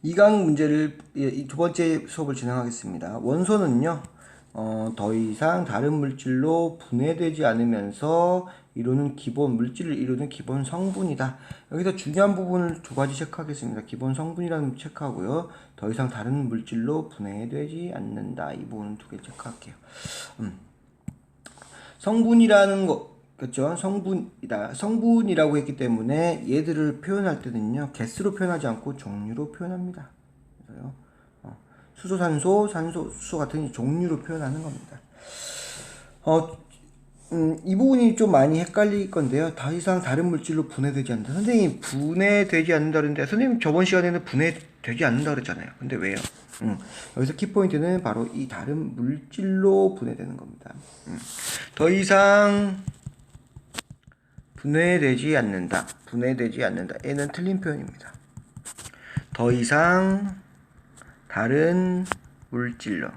2강 문제를 두 번째 수업을 진행하겠습니다. 원소는요, 더 이상 다른 물질로 분해되지 않으면서 물질을 이루는 기본 성분이다. 여기서 중요한 부분을 두 가지 체크하겠습니다. 기본 성분이라는 체크하고요. 더 이상 다른 물질로 분해되지 않는다. 이 부분은 두 개 체크할게요. 성분이라는 거, 그렇죠? 성분이라고 했기 때문에 얘들을 표현할 때는요, 개수로 표현하지 않고 종류로 표현합니다. 그래서요, 수소, 산소, 수소 같은 종류로 표현하는 겁니다. 이 부분이 좀 많이 헷갈릴 건데요. 더 이상 다른 물질로 분해되지 않는다. 선생님, 분해되지 않는다 그랬는데, 선생님 저번 시간에는 분해되지 않는다 그랬잖아요. 근데 왜요? 여기서 키포인트는 바로 이 다른 물질로 분해되는 겁니다. 더 이상 분해되지 않는다. 얘는 틀린 표현입니다. 더 이상 다른 물질로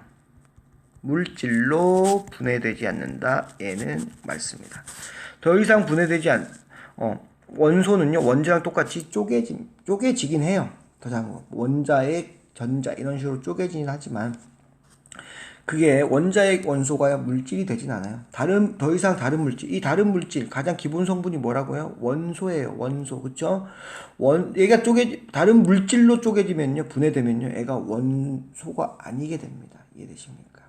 분해되지 않는다. 얘는 맞습니다. 더 이상 원소는요, 원자랑 똑같이 쪼개지긴 해요. 원자의 전자 이런 식으로 쪼개지긴 하지만 그게 원자의 원소가 물질이 되진 않아요. 더 이상 다른 물질, 이 다른 물질 가장 기본 성분이 뭐라고요? 원소예요. 원소, 그쵸? 얘가 다른 물질로 쪼개지면요, 분해되면요, 얘가 원소가 아니게 됩니다. 이해되십니까?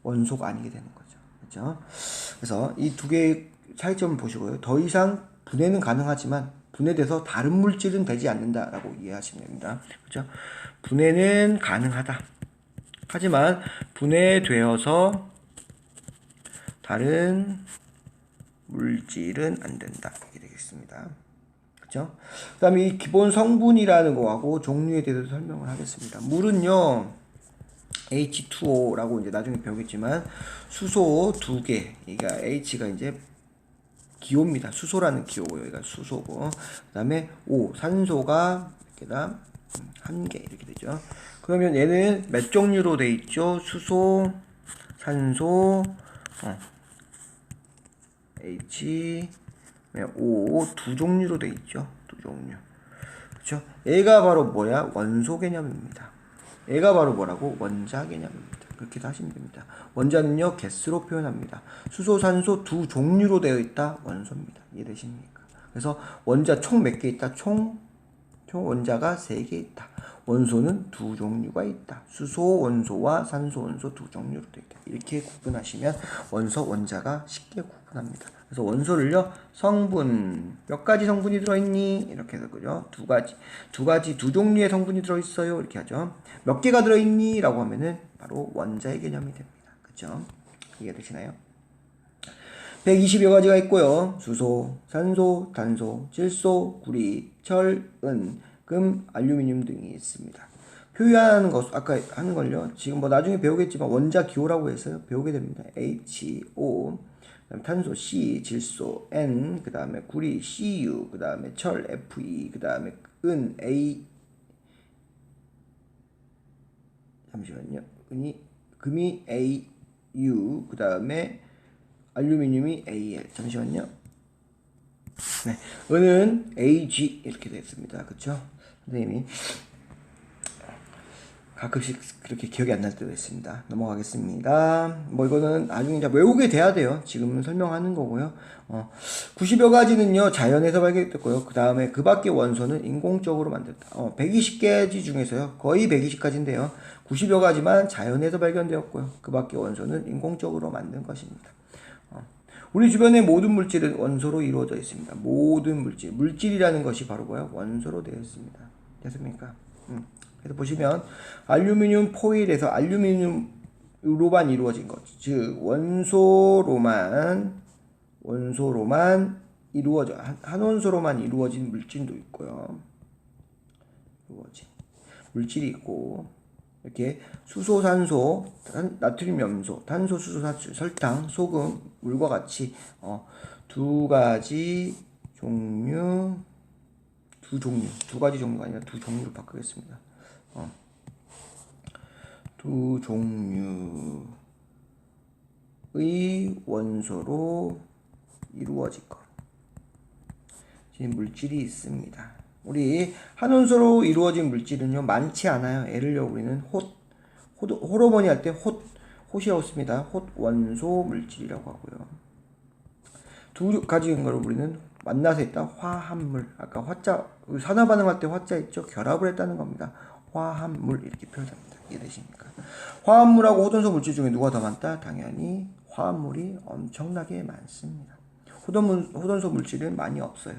원소가 아니게 되는 거죠. 그죠? 그래서 이 두 개의 차이점을 보시고요. 더 이상 분해는 가능하지만 분해돼서 다른 물질은 되지 않는다라고 이해하시면 됩니다. 그죠? 분해는 가능하다. 하지만 분해되어서 다른 물질은 안 된다. 이렇게 되겠습니다. 그죠? 그 다음에 이 기본 성분이라는 거하고 종류에 대해서 설명을 하겠습니다. 물은요, H2O라고 이제 나중에 배우겠지만, 수소 두 개, 그러니까 H가 이제 기호입니다. 수소라는 기호고요. 여기가 수소고, 그 다음에 O, 산소가 이렇게다 한 개 이렇게 되죠. 그러면 얘는 몇 종류로 돼 있죠? 수소, 산소, H, O 두 종류로 돼 있죠. 두 종류. 그렇죠? 얘가 바로 뭐야? 원소 개념입니다. 얘가 바로 뭐라고? 원자 개념입니다. 그렇게 하시면 됩니다. 원자는요, 개수로 표현합니다. 수소, 산소 두 종류로 되어 있다. 원소입니다. 이해되십니까? 그래서 원자 총 몇 개 있다? 총 원자가 3개 있다. 원소는 두 종류가 있다. 수소 원소와 산소 원소 두 종류로 되어 있다. 이렇게 구분하시면 원자가 쉽게 구분합니다. 그래서 원소를요, 성분, 몇 가지 성분이 들어있니? 이렇게 해서, 그죠? 두 종류의 성분이 들어있어요. 이렇게 하죠. 몇 개가 들어있니? 라고 하면은 바로 원자의 개념이 됩니다. 그죠? 이해되시나요? 120여 가지가 있고요. 수소, 산소, 단소, 질소, 구리, 철, 은, 금, 알루미늄 등이 있습니다. 표현하는 것, 아까 하는 걸요. 지금 뭐 나중에 배우겠지만 원자 기호라고 해서 배우게 됩니다. H, O, 그다음에 탄소 C, 질소 N, 그 다음에 구리 CU, 그 다음에 철 FE, 그 다음에 은 A, 잠시만요. 금이 AU, 그 다음에 알루미늄이 AL. 잠시만요. 네, 은은 AG 이렇게 됐습니다. 그쵸? 선생님이 가끔씩 그렇게 기억이 안 날 때도 있습니다. 넘어가겠습니다. 뭐 이거는 나중에 이제 외우게 돼야 돼요. 지금은 설명하는 거고요. 90여 가지는요, 자연에서 발견됐고요. 그 다음에 그 밖의 원소는 인공적으로 만들었다. 120가지 중에서요, 거의 120가지인데요. 90여 가지만 자연에서 발견되었고요. 그 밖의 원소는 인공적으로 만든 것입니다. 우리 주변의 모든 물질은 원소로 이루어져 있습니다. 모든 물질이라는 것이 바로 뭐야? 원소로 되어 있습니다. 됐습니까? 그래서 보시면 알루미늄 포일에서 알루미늄으로만 이루어진 것, 즉 원소로만 이루어져 한 원소로만 이루어진 물질도 있고요. 물질이 있고, 이렇게 수소, 산소, 나트륨, 염소, 탄소, 수소, 설탕, 소금, 물과 같이 두 가지 종류, 두 가지 종류가 아니라 두 종류로 바꾸겠습니다. 두 종류의 원소로 이루어질 것. 지금 물질이 있습니다. 우리 한 원소로 이루어진 물질은요 많지 않아요. 예를 들어 우리는 호르몬이 할 때 톳이라고 씁니다. 톳 원소 물질이라고 하고요. 두 가지인 걸 우리는 만나서 있다 화합물. 아까 화자 산화 반응할 때 화자 있죠. 결합을 했다는 겁니다. 화합물 이렇게 표현합니다. 이해되십니까? 화합물하고 호돈소 물질 중에 누가 더 많다? 당연히 화합물이 엄청나게 많습니다. 호돈소 물질은 많이 없어요.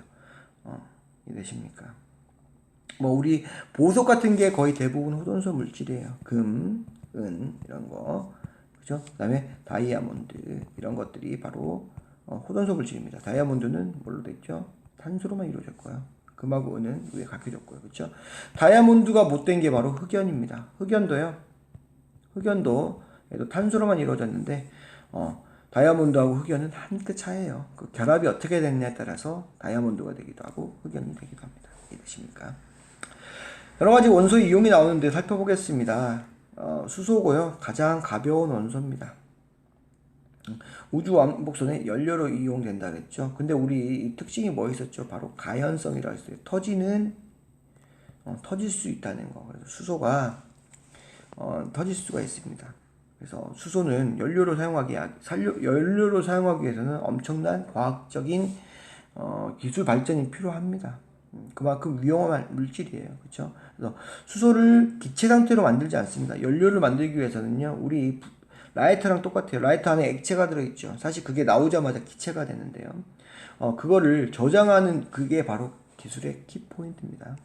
이해되십니까? 뭐 우리 보석 같은 게 거의 대부분 호돈소 물질이에요. 금, 은 이런 거, 그죠? 그다음에 다이아몬드 이런 것들이 바로 호돈소 물질입니다. 다이아몬드는 뭘로 돼 있죠? 탄소로만 이루어졌고요. 금하고 은은 위에 각혀졌고요, 그렇죠? 다이아몬드가 못된 게 바로 흑연입니다. 흑연도 얘도 탄소로만 이루어졌는데 다이아몬드하고 흑연은 한 끗 차이예요. 그 결합이 어떻게 됐냐에 따라서 다이아몬드가 되기도 하고 흑연이 되기도 합니다. 이해되십니까? 여러 가지 원소 이용이 나오는데 살펴보겠습니다. 수소고요. 가장 가벼운 원소입니다. 우주 왕복선에 연료로 이용된다 그랬죠. 근데 우리 특징이 뭐 있었죠? 바로 가연성이라고 했어요. 터질 수 있다는 거. 그래서 수소가 터질 수가 있습니다. 그래서 수소는 연료로 사용하기 위해서는 엄청난 과학적인 기술 발전이 필요합니다. 그만큼 위험한 물질이에요. 그렇죠? 그래서 수소를 기체 상태로 만들지 않습니다. 연료를 만들기 위해서는요. 우리 라이터랑 똑같아요. 라이터 안에 액체가 들어있죠. 사실 그게 나오자마자 기체가 되는데요. 그거를 저장하는 그게 바로 기술의 키포인트입니다.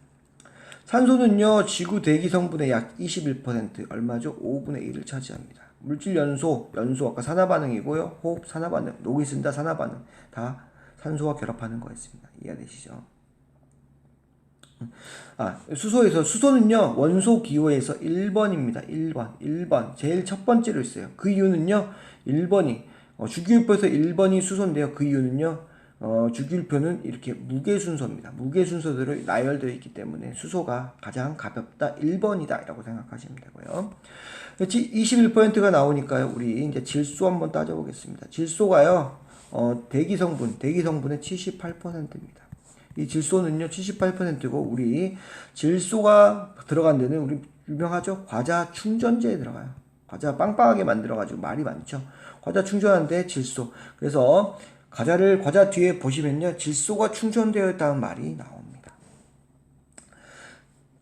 산소는요. 지구 대기 성분의 약 21% 얼마죠? 5분의 1을 차지합니다. 물질 연소 아까 산화반응이고요. 호흡 산화반응, 녹이 쓴다 산화반응 다 산소와 결합하는 거였습니다. 이해되시죠? 수소는요 원소 기호에서 1번입니다. 1번 제일 첫 번째로 있어요. 그 이유는요 1번이 주기율표에서 1번이 수소인데요. 그 이유는요 주기율표는 이렇게 무게 순서입니다. 무게 순서대로 나열되어 있기 때문에 수소가 가장 가볍다 1번이다 라고 생각하시면 되고요. 21%가 나오니까요. 우리 이제 질소 한번 따져보겠습니다. 질소가요 대기 성분의 78%입니다. 이 질소는요 78%고 우리 질소가 들어간 데는 우리 유명하죠. 과자 충전재에 들어가요. 과자 빵빵하게 만들어 가지고 말이 많죠. 과자 충전하는데 질소. 그래서 과자 뒤에 보시면요 질소가 충전되어 있다는 말이 나옵니다.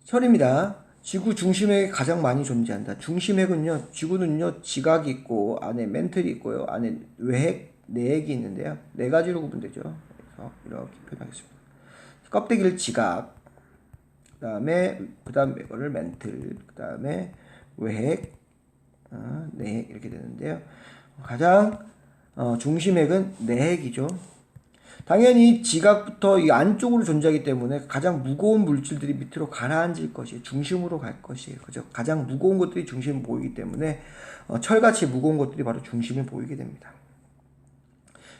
철입니다. 지구 중심핵이 가장 많이 존재한다. 중심핵은요 지구는요 지각이 있고 안에 멘틀이 있고요 안에 외핵 내핵이 있는데요 네 가지로 구분되죠. 그래서 이렇게 표현하겠습니다. 껍데기를 지각, 그다음에 이거를 멘틀, 그다음에 외핵, 내핵 이렇게 되는데요. 가장 중심핵은 내핵이죠. 당연히 지각부터 이 안쪽으로 존재하기 때문에 가장 무거운 물질들이 밑으로 가라앉을 것이에요. 중심으로 갈 것이에요. 그죠? 가장 무거운 것들이 중심에 보이기 때문에 철같이 무거운 것들이 바로 중심에 보이게 됩니다.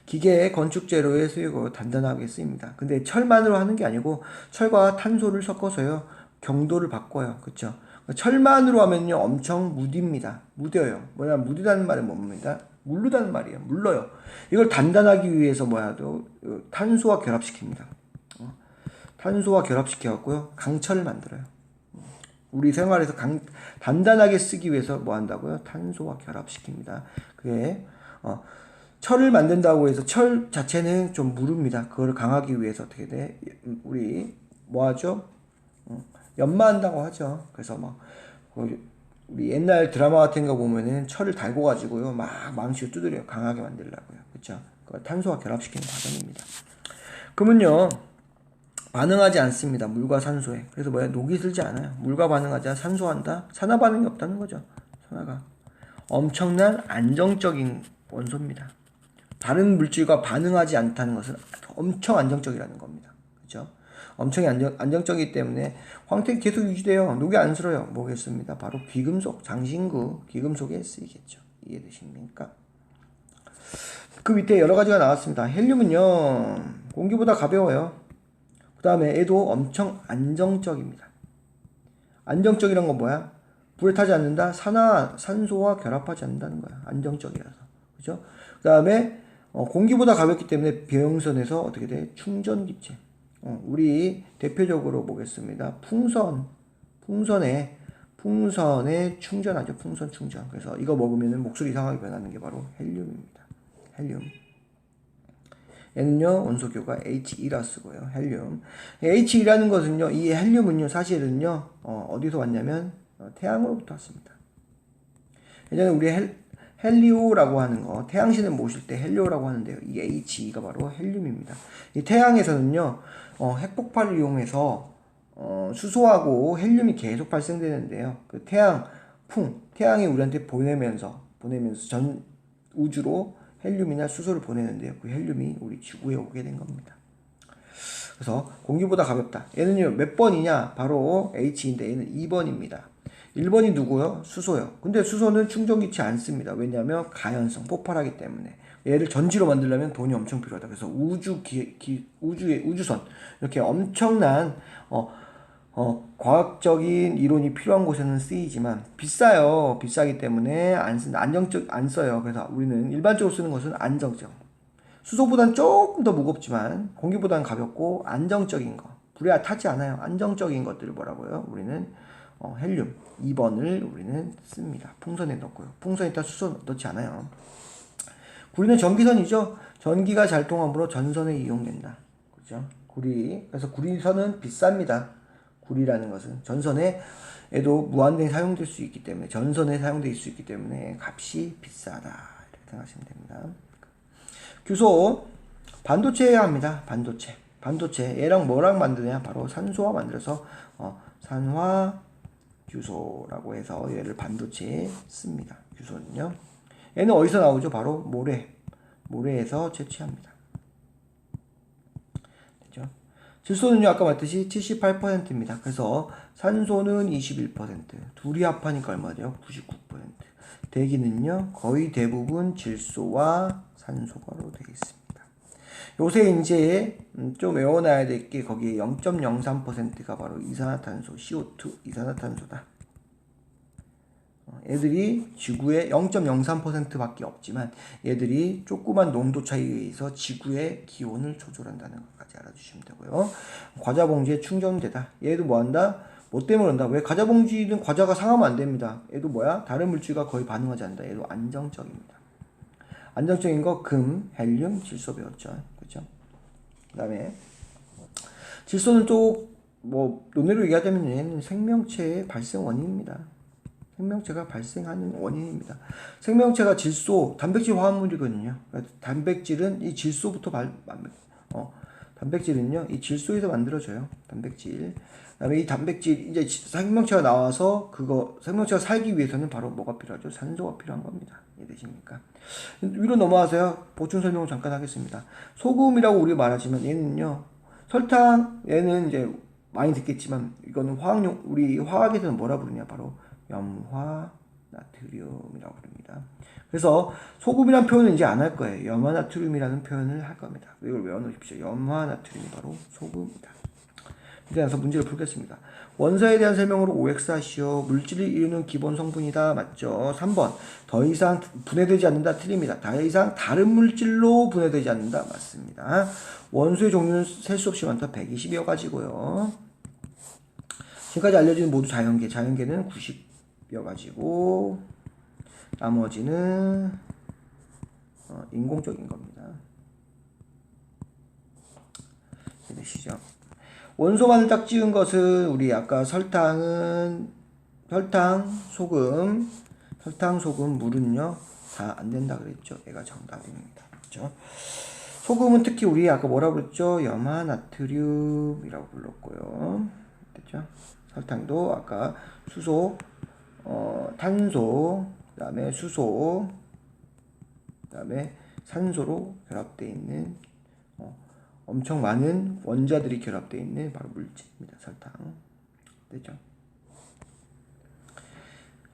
기계 건축 재료에 쓰이고 단단하게 쓰입니다. 근데 철만으로 하는 게 아니고 철과 탄소를 섞어서요 경도를 바꿔요. 그렇죠? 철만으로 하면요 엄청 무딥니다. 무뎌요. 무디다는 말은 뭡니까? 물르다는 말이에요. 물러요. 이걸 단단하기 위해서 탄소와 결합시킵니다. 탄소와 결합시켜갖고요 강철을 만들어요. 우리 생활에서 단단하게 쓰기 위해서 뭐 한다고요? 탄소와 결합시킵니다. 그게 철을 만든다고 해서 철 자체는 좀 무릅니다. 그걸 강하기 위해서 어떻게 돼? 우리 뭐 하죠? 연마한다고 하죠. 그래서 우리 옛날 드라마 같은 거 보면은 철을 달고 가지고요 막 망치로 두드려요. 강하게 만들려고요. 그렇죠? 탄소와 결합시키는 과정입니다. 그러면요 반응하지 않습니다. 물과 산소에. 그래서 녹이 슬지 않아요. 물과 반응하자 산소한다. 산화 반응이 없다는 거죠. 산화가 엄청난 안정적인 원소입니다. 다른 물질과 반응하지 않다는 것은 엄청 안정적이라는 겁니다. 그렇죠? 엄청 안정적이기 때문에 황택이 계속 유지돼요. 녹이 안 슬어요. 뭐겠습니다. 바로 귀금속, 장신구, 귀금속에 쓰이겠죠. 이해되십니까? 그 밑에 여러 가지가 나왔습니다. 헬륨은요 공기보다 가벼워요. 그 다음에 얘도 엄청 안정적입니다. 안정적이란 건 뭐야? 불에 타지 않는다. 산소와 결합하지 않는다는 거야. 안정적이라서. 그죠? 그 다음에 공기보다 가볍기 때문에 비형선에서 어떻게 돼? 충전기체. 우리 대표적으로 보겠습니다. 풍선에 충전하죠. 풍선 충전. 그래서 이거 먹으면 목소리 이상하게 변하는 게 바로 헬륨입니다. 헬륨. 얘는요, 원소교가 He2라 쓰고요. 헬륨. He2라는 것은요, 이 헬륨은요, 사실은요, 어디서 왔냐면, 태양으로부터 왔습니다. 예전에 우리 헬리오라고 하는 거, 태양신을 모실 때 헬리오라고 하는데요. 이 He2가 바로 헬륨입니다. 이 태양에서는요, 핵폭발을 이용해서, 수소하고 헬륨이 계속 발생되는데요. 그 태양이 우리한테 보내면서 전 우주로 헬륨이나 수소를 보내는데요. 그 헬륨이 우리 지구에 오게 된 겁니다. 그래서 공기보다 가볍다. 얘는요, 몇 번이냐? 바로 H인데 얘는 2번입니다. 1번이 누구요? 수소요. 근데 수소는 충전기치 않습니다. 왜냐하면 가연성, 폭발하기 때문에. 얘를 전지로 만들려면 돈이 엄청 필요하다. 그래서 우주선, 이렇게 엄청난, 과학적인 이론이 필요한 곳에는 쓰이지만 비싸요. 비싸기 때문에 안 써요. 그래서 우리는 일반적으로 쓰는 것은 안정적. 수소보다는 조금 더 무겁지만 공기보다는 가볍고 안정적인 거. 불에 타지 않아요. 안정적인 것들을 뭐라고요? 우리는 헬륨 2번을 우리는 씁니다. 풍선에 넣고요. 풍선에다 수소 넣지 않아요. 구리는 전기선이죠. 전기가 잘 통하므로 전선에 이용된다. 그렇죠? 그래서 구리선은 비쌉니다. 구리라는 것은 전선에도 무한대에 사용될 수 있기 때문에 전선에 사용될 수 있기 때문에 값이 비싸다 이렇게 생각하시면 됩니다. 규소 반도체여야 합니다. 반도체 얘랑 뭐랑 만드냐 바로 산소와 만들어서 산화 규소라고 해서 얘를 반도체에 씁니다. 규소는요. 얘는 어디서 나오죠? 바로 모래에서 채취합니다. 질소는요, 아까 말했듯이 78%입니다. 그래서 산소는 21%, 둘이 합하니까 얼마죠? 99%. 대기는요, 거의 대부분 질소와 산소가로 되어 있습니다. 요새 이제 좀 외워놔야 될 게 거기에 0.03%가 바로 이산화탄소, CO2, 이산화탄소다. 얘들이 지구의 0.03%밖에 없지만 얘들이 조그만 농도 차이에 의해서 지구의 기온을 조절한다는 것까지 알아주시면 되고요. 과자 봉지에 충전되다. 얘도 뭐한다? 뭐 때문에 그런다? 왜 과자 봉지는 과자가 상하면 안 됩니다. 얘도 뭐야? 다른 물질과 거의 반응하지 않는다. 얘도 안정적입니다. 안정적인 거 금, 헬륨, 질소 배웠죠. 그렇죠? 그다음에 질소는 또 뭐 논리로 얘기하자면 얘는 생명체의 발생 원인입니다. 생명체가 발생하는 원인입니다. 생명체가 질소, 단백질 화합물이거든요. 그러니까 단백질은 이 질소부터 단백질은요, 이 질소에서 만들어져요. 단백질. 그다음에 이 단백질, 이제 생명체가 나와서 생명체가 살기 위해서는 바로 뭐가 필요하죠? 산소가 필요한 겁니다. 이해되십니까? 위로 넘어가서요, 보충 설명을 잠깐 하겠습니다. 소금이라고 우리가 말하지만 얘는요, 설탕, 얘는 이제 많이 듣겠지만, 이거는 우리 화학에서는 뭐라 부르냐? 바로 염화 나트륨이라고 부릅니다. 그래서 소금이라는 표현은 이제 안 할 거예요. 염화 나트륨이라는 표현을 할 겁니다. 이걸 외워놓으십시오. 염화 나트륨이 바로 소금이다. 이제 나서 문제를 풀겠습니다. 원소에 대한 설명으로 OX 하시오. 물질을 이루는 기본 성분이다. 맞죠? 3번. 더 이상 분해되지 않는다. 틀립니다. 더 이상 다른 물질로 분해되지 않는다. 맞습니다. 원소의 종류는 셀 수 없이 많다. 120여 가지고요. 지금까지 알려진 모두 자연계는 90여 가지고 나머지는 인공적인 겁니다. 이해되시죠? 원소만을 딱 찍은 것은 우리 아까 설탕, 소금, 물은요 다 안 된다 그랬죠. 얘가 정답입니다. 그렇죠? 소금은 특히 우리 아까 뭐라 그랬죠? 염화 나트륨이라고 불렀고요. 됐죠? 설탕도 아까 수소, 탄소, 그다음에 수소, 그다음에 산소로 결합되어 있는 엄청 많은 원자들이 결합되어 있는 바로 물질입니다. 설탕. 됐죠?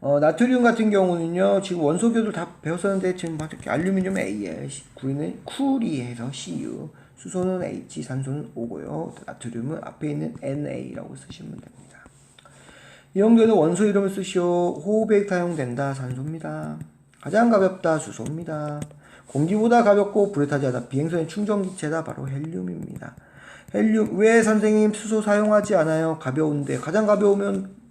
나트륨 같은 경우는요, 지금 원소교들 다 배웠었는데, 지금 이렇게 알루미늄 A에, 구리는 쿨이해서 Cu, 수소는 H, 산소는 O고요. 나트륨은 앞에 있는 NA라고 쓰시면 됩니다. 이용되는 원소 이름을 쓰시오. 호흡에 사용된다. 산소입니다. 가장 가볍다. 수소입니다. 공기보다 가볍고 불에 타지 않아 비행선의 충전기체다. 바로 헬륨입니다. 헬륨 왜 선생님 수소 사용하지 않아요? 가벼운데 가장 가벼우면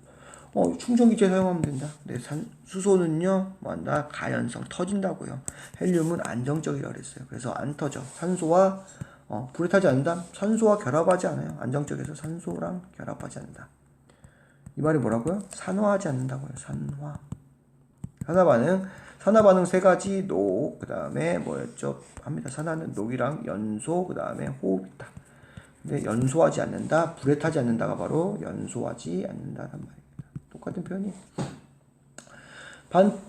충전기체 사용하면 된다. 네, 수소는요 뭐한다? 가연성 터진다고요. 헬륨은 안정적이라고 그랬어요. 그래서 안 터져. 산소와 불에 타지 않는다. 산소와 결합하지 않아요. 안정적에서 산소랑 결합하지 않는다. 이 말이 뭐라고요? 산화하지 않는다고요. 산화반응 세 가지 녹, 그 다음에 뭐였죠? 합니다. 산화는 녹이랑 연소, 그 다음에 호흡이다. 근데 연소하지 않는다, 불에 타지 않는다가 바로 연소하지 않는다란 말입니다. 똑같은 표현이.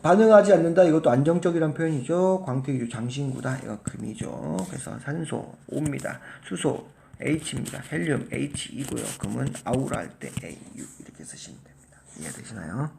반응하지 않는다, 이것도 안정적이란 표현이죠. 광택이죠. 장신구다. 이거 금이죠. 그래서 산소 O입니다. 수소 H입니다. 헬륨 H2고요. 금은 아우라 할 때 AU 이렇게 쓰시면 됩니다. 이해되시나요?